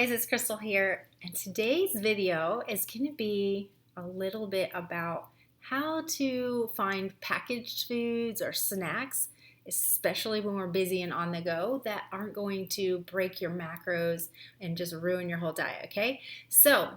guys, it's Crystal here, and today's video is going to be a little bit about how to find packaged foods or snacks, especially when we're busy and on the go, that aren't going to break your macros and just ruin your whole diet, okay? So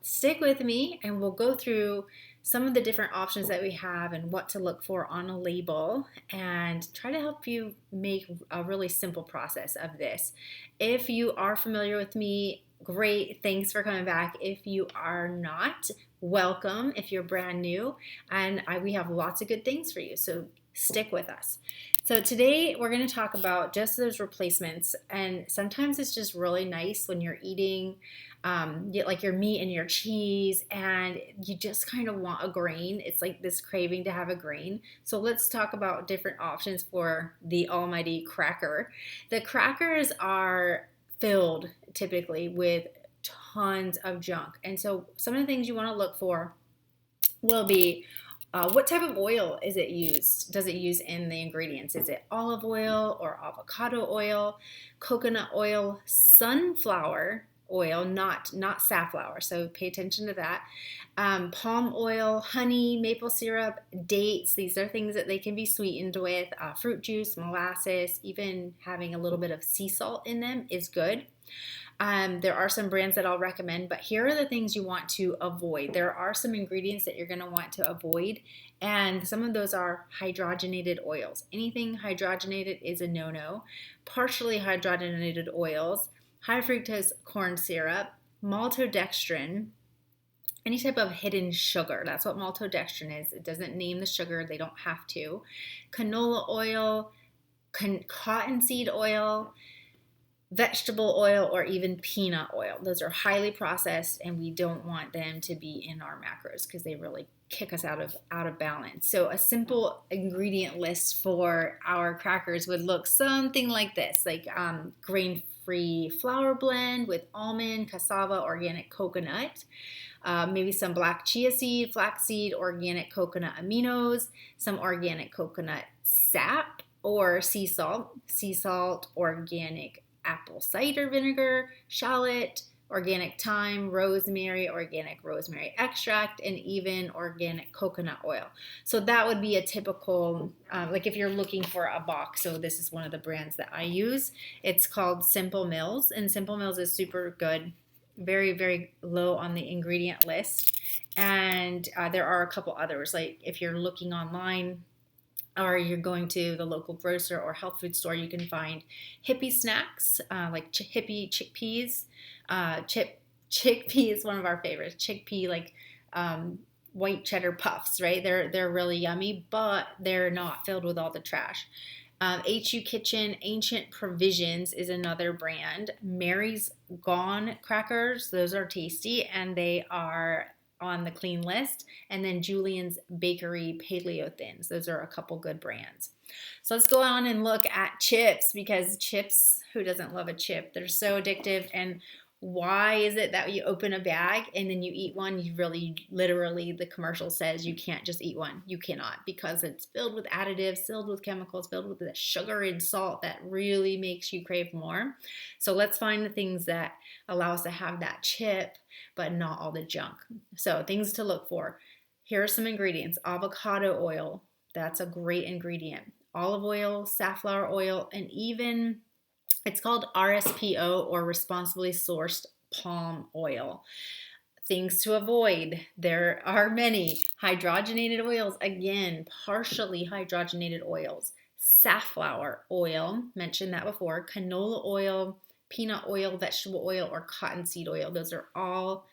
stick with me and we'll go through some of the different options that we have and what to look for on a label and try to help you make a really simple process of this. If you are familiar with me, great, thanks for coming back. If you are not, welcome if you're brand new, and we have lots of good things for you, so stick with us. So today we're going to talk about just those replacements, and sometimes it's just really nice when you're eating like your meat and your cheese and you just kind of want a grain. It's like this craving to have a grain. So let's talk about different options for the almighty cracker. The crackers are filled typically with tons of junk, and so some of the things you want to look for will be what type of oil is it used? Does it use in the ingredients? Is it olive oil or avocado oil, coconut oil, sunflower oil, not safflower, so pay attention to that. Palm oil, honey, maple syrup, dates. These are things that they can be sweetened with. Fruit juice, molasses, even having a little bit of sea salt in them is good. There are some brands that I'll recommend, but here are the things you want to avoid. There are some ingredients that you're going to want to avoid, and some of those are hydrogenated oils. Anything hydrogenated is a no-no. Partially hydrogenated oils, high fructose corn syrup, maltodextrin, any type of hidden sugar. That's what maltodextrin is. It doesn't name the sugar. They don't have to. Canola oil, cottonseed oil, vegetable oil, or even peanut oil. Those are highly processed, and we don't want them to be in our macros because they really kick us out of balance. So a simple ingredient list for our crackers would look something like this, like grain-free flour blend with almond, cassava, organic coconut, maybe some black chia seed, flaxseed, organic coconut aminos, some organic coconut sap or sea salt, organic apple cider vinegar, shallot, organic thyme, rosemary, organic rosemary extract, and even organic coconut oil. So that would be a typical, like if you're looking for a box. So this is one of the brands that I use. It's called Simple Mills, and Simple Mills is super good. Very, very low on the ingredient list. And there are a couple others. Like if you're looking online, or you're going to the local grocer or health food store, you can find hippie snacks, like hippie chickpeas. Chickpea is one of our favorites. Chickpea, like white cheddar puffs, right? They're really yummy, but they're not filled with all the trash. HU Kitchen Ancient Provisions is another brand. Mary's Gone crackers, those are tasty, and they are on the clean list. And then Julian's Bakery Paleo Thins. Those are a couple good brands. So let's go on and look at chips, because chips, who doesn't love a chip? They're so addictive. And why is it that you open a bag and then you eat one? You really, literally, the commercial says you can't just eat one. You cannot, because it's filled with additives, filled with chemicals, filled with the sugar and salt that really makes you crave more. So let's find the things that allow us to have that chip, but not all the junk. So things to look for. Here are some ingredients. Avocado oil, that's a great ingredient. Olive oil, safflower oil, and even it's called RSPO, or responsibly sourced palm oil. Things to avoid. There are many. Hydrogenated oils, again, partially hydrogenated oils. Safflower oil, mentioned that before. Canola oil, peanut oil, vegetable oil, or cottonseed oil. Those are all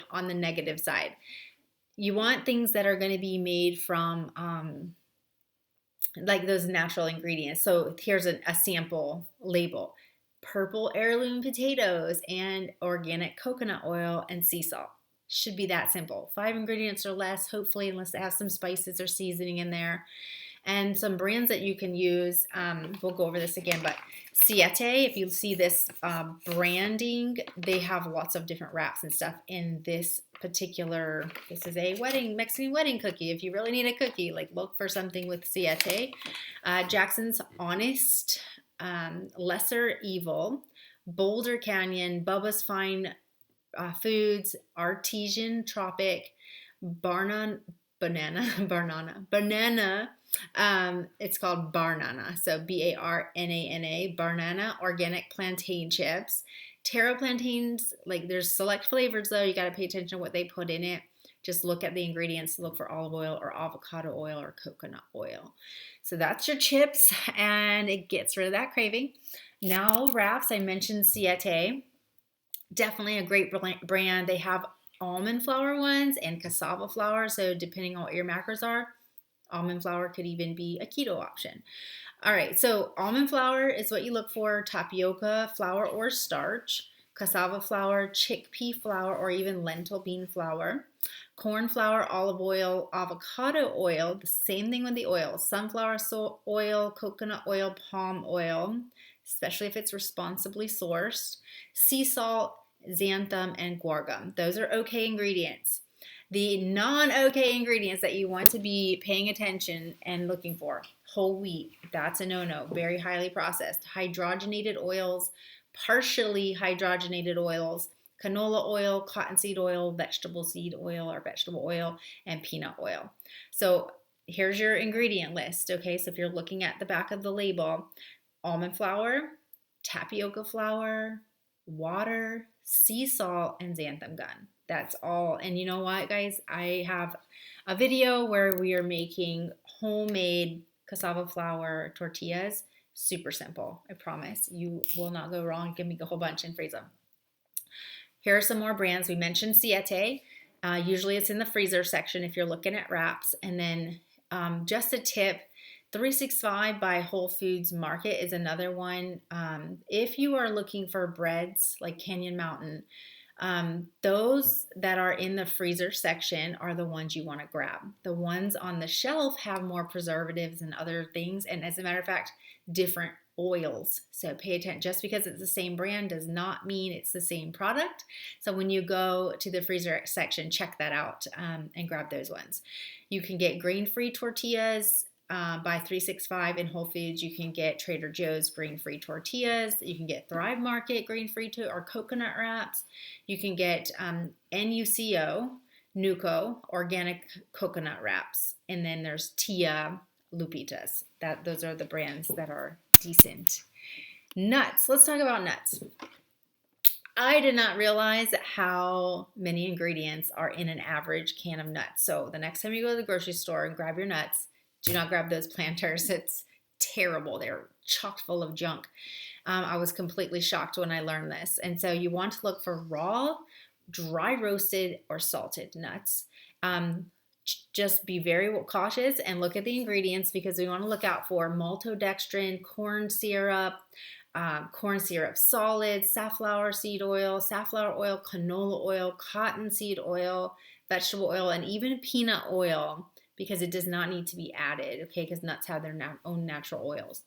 on the negative side. You want things that are going to be made from like those natural ingredients. So here's a sample label: purple heirloom potatoes and organic coconut oil and sea salt. Should be that simple. 5 ingredients or less, hopefully, unless it has some spices or seasoning in there. And some brands that you can use, we'll go over this again, but Siete, if you see this branding, they have lots of different wraps and stuff in this particular, this is a Mexican wedding cookie. If you really need a cookie, like look for something with Siete. Jackson's Honest, Lesser Evil, Boulder Canyon, Bubba's Fine Foods, Artesian Tropic, Barna, Banana. It's called Barnana. So Barnana, Barnana Organic Plantain Chips. Taro plantains, like there's select flavors though. You got to pay attention to what they put in it. Just look at the ingredients. Look for olive oil or avocado oil or coconut oil. So that's your chips, and it gets rid of that craving. Now wraps. I mentioned Siete. Definitely a great brand. They have almond flour ones and cassava flour. So depending on what your macros are, almond flour could even be a keto option. All right, so almond flour is what you look for, tapioca flour or starch, cassava flour, chickpea flour, or even lentil bean flour, corn flour, olive oil, avocado oil, the same thing with the oil, sunflower oil, coconut oil, palm oil, especially if it's responsibly sourced, sea salt, xanthan, and guar gum. Those are okay ingredients. The non-okay ingredients that you want to be paying attention and looking for: whole wheat, that's a no-no, very highly processed, hydrogenated oils, partially hydrogenated oils, canola oil, cottonseed oil, vegetable seed oil or vegetable oil, and peanut oil. So here's your ingredient list, okay? So if you're looking at the back of the label, almond flour, tapioca flour, water, sea salt, and xanthan gum. That's all. And you know what, guys? I have a video where we are making homemade cassava flour tortillas. Super simple. I promise. You will not go wrong. You can make a whole bunch and freeze them. Here are some more brands. We mentioned Siete. Usually it's in the freezer section if you're looking at wraps. And then just a tip, 365 by Whole Foods Market is another one. If you are looking for breads like Canyon Mountain, those that are in the freezer section are the ones you want to grab. The ones on the shelf have more preservatives and other things, and as a matter of fact, different oils. So pay attention. Just because it's the same brand does not mean it's the same product. So when you go to the freezer section, check that out and grab those ones. You can get grain-free tortillas by 365 in Whole Foods. You can get Trader Joe's grain-free tortillas. You can get Thrive Market grain-free or coconut wraps. You can get NUCO, organic coconut wraps. And then there's Tia Lupitas. Those are the brands that are decent. Nuts. Let's talk about nuts. I did not realize how many ingredients are in an average can of nuts. So the next time you go to the grocery store and grab your nuts, do not grab those planters. It's terrible. They're chock full of junk. I was completely shocked when I learned this. And so you want to look for raw, dry roasted, or salted nuts. Just be very cautious and look at the ingredients because we want to look out for maltodextrin, corn syrup solid, safflower seed oil, canola oil, cottonseed oil, vegetable oil, and even peanut oil, because it does not need to be added, okay, because nuts have their own natural oils.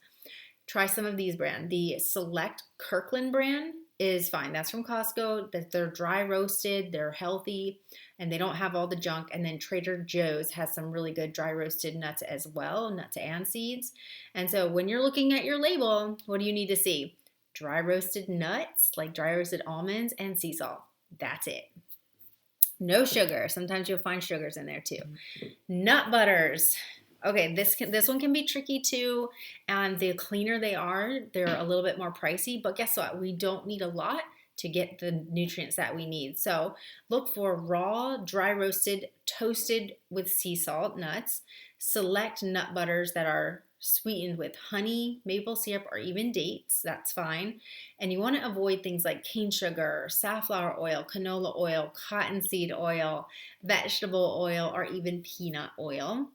Try some of these brands. The Select Kirkland brand is fine. That's from Costco. They're dry roasted, they're healthy, and they don't have all the junk. And then Trader Joe's has some really good dry roasted nuts as well, nuts and seeds. And so when you're looking at your label, what do you need to see? Dry roasted nuts, like dry roasted almonds, and sea salt. That's it. No sugar. Sometimes you'll find sugars in there too. Nut butters. Okay, this one can be tricky too, and the cleaner they are, they're a little bit more pricey, but guess what? We don't need a lot to get the nutrients that we need. So look for raw, dry roasted, toasted with sea salt nuts. Select nut butters that are sweetened with honey, maple syrup, or even dates. That's fine. And you want to avoid things like cane sugar, safflower oil, canola oil, cottonseed oil, vegetable oil, or even peanut oil.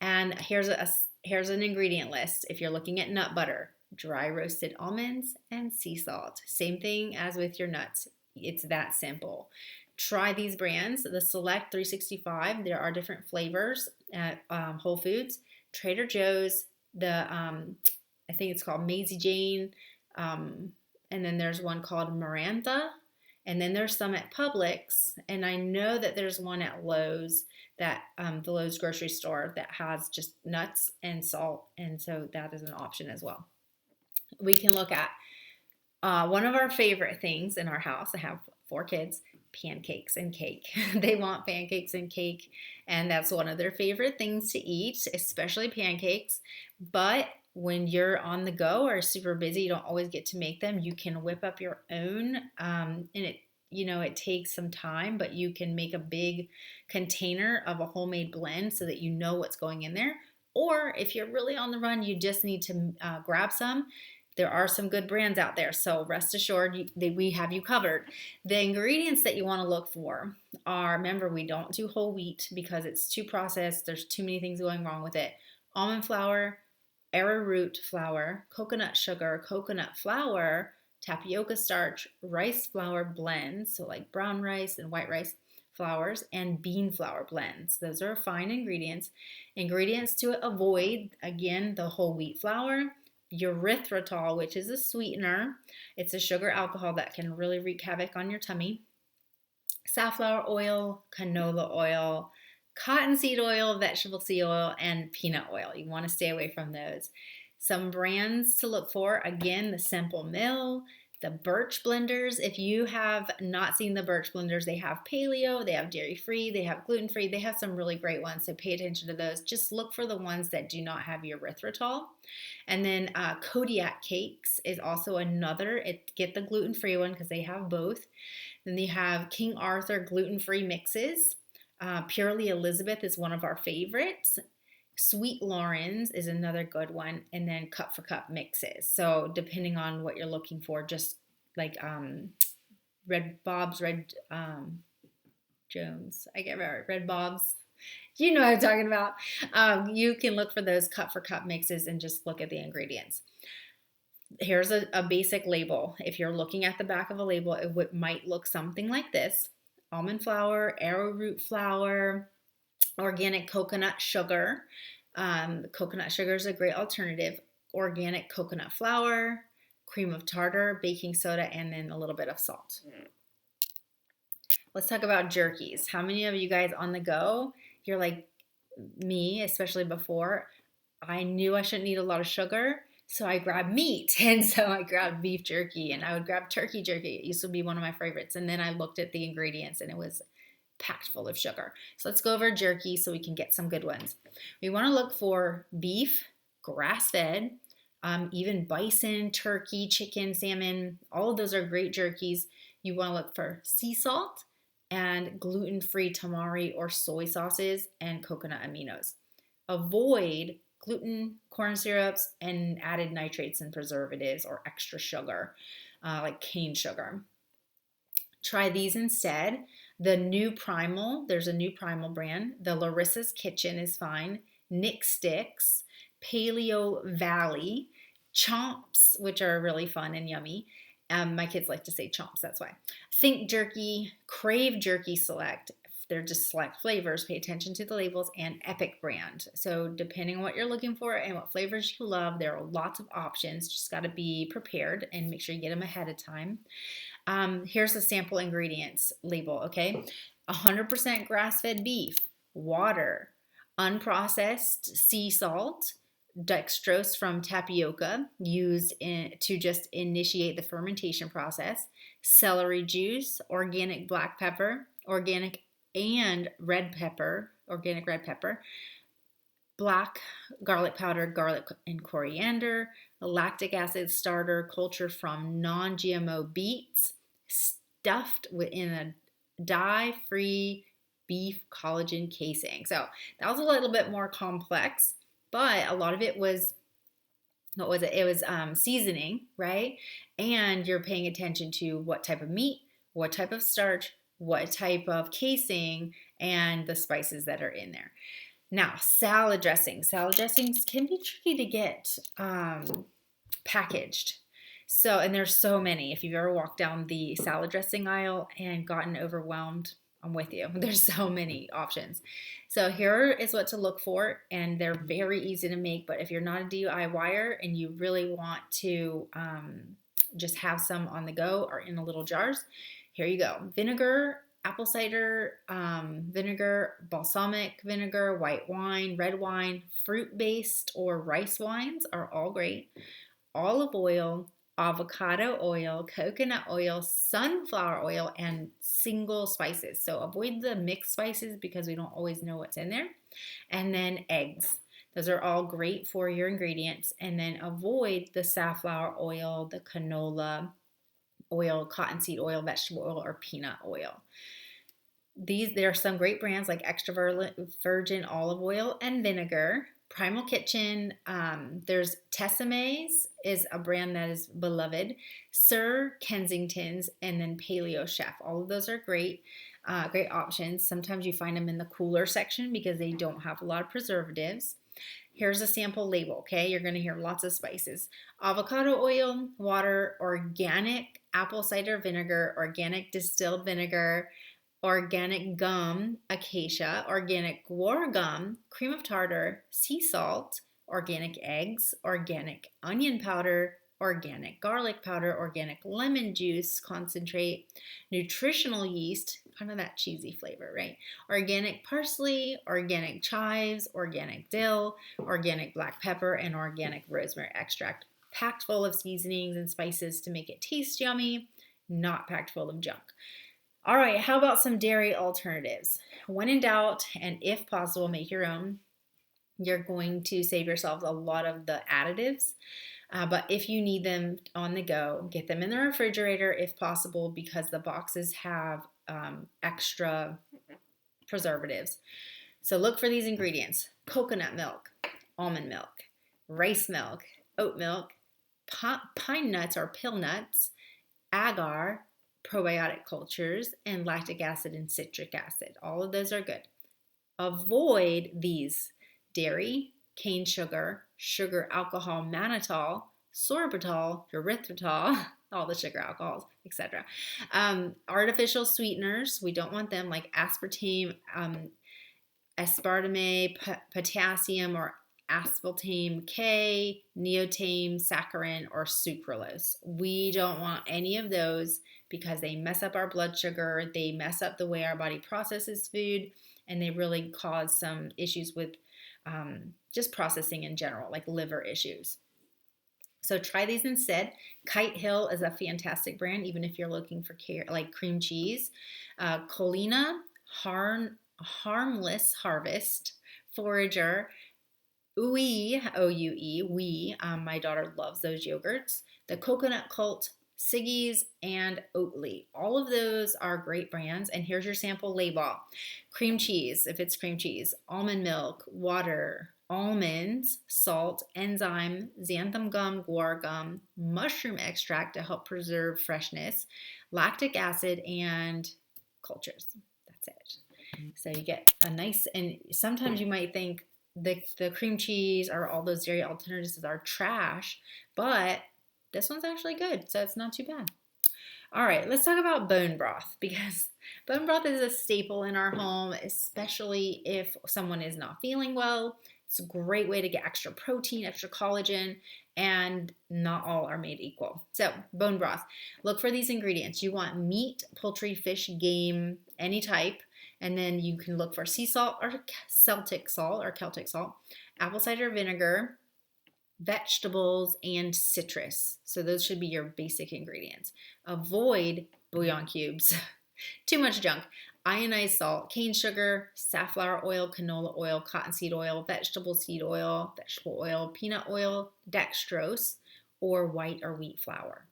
And here's an ingredient list. If you're looking at nut butter, dry roasted almonds and sea salt. Same thing as with your nuts. It's that simple. Try these brands. The Select 365, there are different flavors at Whole Foods. Trader Joe's, I think it's called Maisie Jane, and then there's one called Marantha, and then there's some at Publix, and I know that there's one at Lowe's, that the Lowe's grocery store, that has just nuts and salt, and so that is an option as well. We can look at One of our favorite things in our house, I have 4 kids, pancakes and cake. They want pancakes and cake, and that's one of their favorite things to eat, especially pancakes. But when you're on the go or super busy, you don't always get to make them. You can whip up your own, and it takes some time, but you can make a big container of a homemade blend so that you know what's going in there. Or if you're really on the run, you just need to grab some. There are some good brands out there, so rest assured we have you covered. The ingredients that you want to look for are, remember, we don't do whole wheat because it's too processed. There's too many things going wrong with it. Almond flour, arrowroot flour, coconut sugar, coconut flour, tapioca starch, rice flour blends, so like brown rice and white rice flours, and bean flour blends. Those are fine ingredients. Ingredients to avoid, again, the whole wheat flour, erythritol, which is a sweetener. It's a sugar alcohol that can really wreak havoc on your tummy. Safflower oil, canola oil, cottonseed oil, vegetable seed oil, and peanut oil. You want to stay away from those. Some brands to look for, again, the Simple Mill, the Birch blenders. If you have not seen the Birch blenders, they have paleo, they have dairy-free, they have gluten-free, they have some really great ones, so pay attention to those. Just look for the ones that do not have erythritol. And then Kodiak Cakes is also another. Get the gluten-free one because they have both. Then they have King Arthur gluten-free mixes. Purely Elizabeth is one of our favorites. Sweet Lauren's is another good one, and then Cup for Cup mixes. So depending on what you're looking for, just like Red Bob's, Jones, I get it right, Red Bob's. You know what I'm talking about. You can look for those Cup for Cup mixes and just look at the ingredients. Here's a basic label. If you're looking at the back of a label, it might look something like this. Almond flour, arrowroot flour, organic coconut sugar. Coconut sugar is a great alternative. Organic coconut flour, cream of tartar, baking soda, and then a little bit of salt. Let's talk about jerkies. How many of you guys on the go, you're like me, especially before, I knew I shouldn't eat a lot of sugar, so I grabbed meat. And so I grabbed beef jerky, and I would grab turkey jerky. It used to be one of my favorites. And then I looked at the ingredients, and it was packed full of sugar. So let's go over jerky so we can get some good ones. We want to look for beef, grass-fed, even bison, turkey, chicken, salmon. All of those are great jerkies. You want to look for sea salt and gluten-free tamari or soy sauces and coconut aminos. Avoid gluten, corn syrups, and added nitrates and preservatives or extra sugar, like cane sugar. Try these instead. The new Primal, there's a new Primal brand. The Larissa's Kitchen is fine. Nick Sticks, Paleo Valley, Chomps, which are really fun and yummy. My kids like to say chomps, that's why. Think Jerky, Crave Jerky Select. They're just select flavors. Pay attention to the labels, and Epic brand. So depending on what you're looking for and what flavors you love, there are lots of options. Just got to be prepared and make sure you get them ahead of time. Here's the sample ingredients label, okay? 100% grass-fed beef, water, unprocessed sea salt, dextrose from tapioca used to just initiate the fermentation process, celery juice, organic black pepper, organic and red pepper, organic red pepper, black garlic powder, garlic and coriander, lactic acid starter culture from non-GMO beets, stuffed within a dye-free beef collagen casing. So that was a little bit more complex, but a lot of it was, what was it? It was seasoning, right? And you're paying attention to what type of meat, what type of starch, what type of casing, and the spices that are in there. Now, salad dressings. Salad dressings can be tricky to get packaged. So, and there's so many. If you've ever walked down the salad dressing aisle and gotten overwhelmed, I'm with you. There's so many options. So here is what to look for, and they're very easy to make. But if you're not a DIYer and you really want to just have some on the go or in the little jars, here you go. Vinegar, apple cider vinegar, balsamic vinegar, white wine, red wine, fruit-based or rice wines are all great. Olive oil, avocado oil, coconut oil, sunflower oil, and single spices. So avoid the mixed spices because we don't always know what's in there. And then eggs. Those are all great for your ingredients. And then avoid the safflower oil, the canola oil, cottonseed oil, vegetable oil, or peanut oil. There are some great brands like extra virgin olive oil and vinegar. Primal Kitchen, there's Tessemae's is a brand that is beloved. Sir Kensington's, and then Paleo Chef. All of those are great, great options. Sometimes you find them in the cooler section because they don't have a lot of preservatives. Here's a sample label, okay? You're going to hear lots of spices. Avocado oil, water, organic apple cider vinegar, organic distilled vinegar, organic gum, acacia, organic guar gum, cream of tartar, sea salt, organic eggs, organic onion powder, organic garlic powder, organic lemon juice concentrate, nutritional yeast, kind of that cheesy flavor, right? Organic parsley, organic chives, organic dill, organic black pepper, and organic rosemary extract, packed full of seasonings and spices to make it taste yummy, not packed full of junk. All right, how about some dairy alternatives? When in doubt, and if possible, make your own. You're going to save yourselves a lot of the additives. But if you need them on the go, get them in the refrigerator if possible because the boxes have extra preservatives. So look for these ingredients: coconut milk, almond milk, rice milk, oat milk, pine nuts or pill nuts, agar, probiotic cultures, and lactic acid and citric acid. All of those are good. Avoid these: dairy, cane sugar, sugar alcohol mannitol, sorbitol, erythritol, all the sugar alcohols, etc. Artificial sweeteners, we don't want them, like aspartame, aspartame, potassium, or aspartame K, neotame, saccharin, or sucralose. We don't want any of those because they mess up our blood sugar, they mess up the way our body processes food, and they really cause some issues with just processing in general, like liver issues. So try these instead. Kite Hill is a fantastic brand, even if you're looking for like cream cheese. Colina, Harmless Harvest, Forager, Ooey, O-U-E, we, my daughter loves those yogurts. The Coconut Cult, Siggy's, and Oatly. All of those are great brands. And here's your sample label. Cream cheese, if it's cream cheese, almond milk, water, almonds, salt, enzyme, xanthan gum, guar gum, mushroom extract to help preserve freshness, lactic acid, and cultures. That's it. So you get a nice, and sometimes you might think the cream cheese or all those dairy alternatives are trash, but this one's actually good, so it's not too bad. All right, let's talk about bone broth, because bone broth is a staple in our home, especially if someone is not feeling well. It's a great way to get extra protein, extra collagen, and not all are made equal. So bone broth, look for these ingredients. You want meat, poultry, fish, game, any type. And then you can look for sea salt or Celtic salt, apple cider vinegar, vegetables, and citrus. So those should be your basic ingredients. Avoid bouillon cubes. Too much junk. Ionized salt, cane sugar, safflower oil, canola oil, cottonseed oil, vegetable oil, peanut oil, dextrose, or white or wheat flour.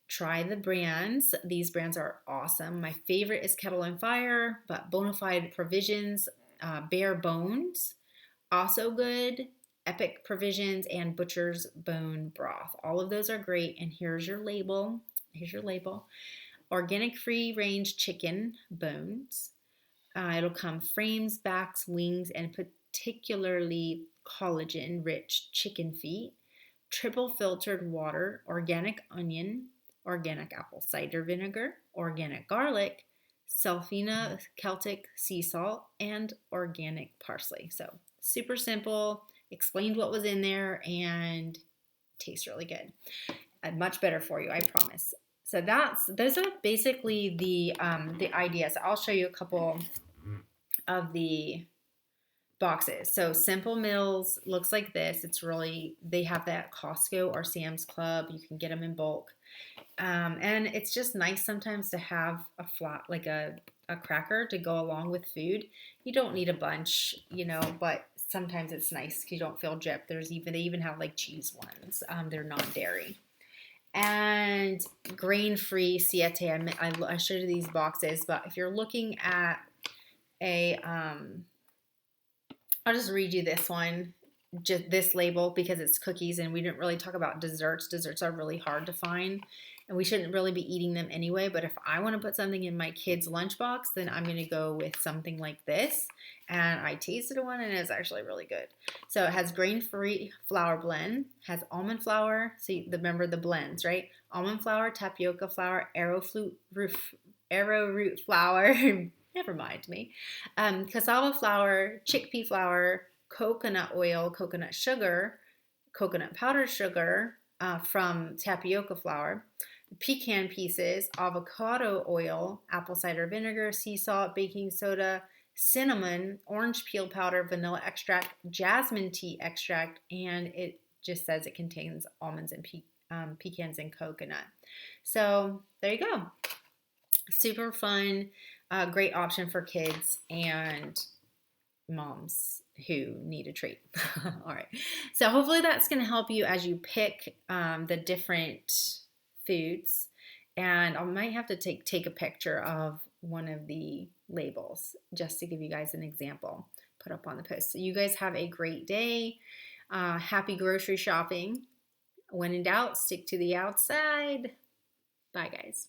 Try the brands. These brands are awesome. My favorite is Kettle and Fire, but Bonafide Provisions, Bare Bones, also good. Epic Provisions, and Butcher's Bone Broth. All of those are great. And here's your label. Organic free-range chicken bones. It'll come frames, backs, wings, and particularly collagen-rich chicken feet. Triple filtered water, organic onion, organic apple cider vinegar, organic garlic, Selfina Celtic sea salt, and organic parsley. So super simple, explained what was in there, and tastes really good. Much better for you, I promise. So those are basically the ideas. I'll show you a couple of the boxes. So Simple Meals looks like this. It's really, they have that at Costco or Sam's Club. You can get them in bulk. And it's just nice sometimes to have a flat, like a cracker to go along with food. You don't need a bunch, but sometimes it's nice because you don't feel gypped. They even have like cheese ones. They're non-dairy. And grain-free siete. I showed you these boxes, but if you're looking at I'll just read you this one, just this label, because it's cookies and we didn't really talk about desserts. Desserts are really hard to find and we shouldn't really be eating them anyway. But if I want to put something in my kid's lunchbox, then I'm going to go with something like this. And I tasted one and it's actually really good. So it has grain-free flour blend, has almond flour. So remember the blends, right? Almond flour, tapioca flour, arrowroot flour. Never mind me. Cassava flour, chickpea flour, coconut oil, coconut sugar, coconut powdered sugar from tapioca flour, pecan pieces, avocado oil, apple cider vinegar, sea salt, baking soda, cinnamon, orange peel powder, vanilla extract, jasmine tea extract, and it just says it contains almonds and pecans and coconut. So there you go. Super fun. Great option for kids and moms who need a treat. All right. So hopefully that's going to help you as you pick the different foods. And I might have to take a picture of one of the labels just to give you guys an example, put up on the post. So you guys have a great day. Happy grocery shopping. When in doubt, stick to the outside. Bye, guys.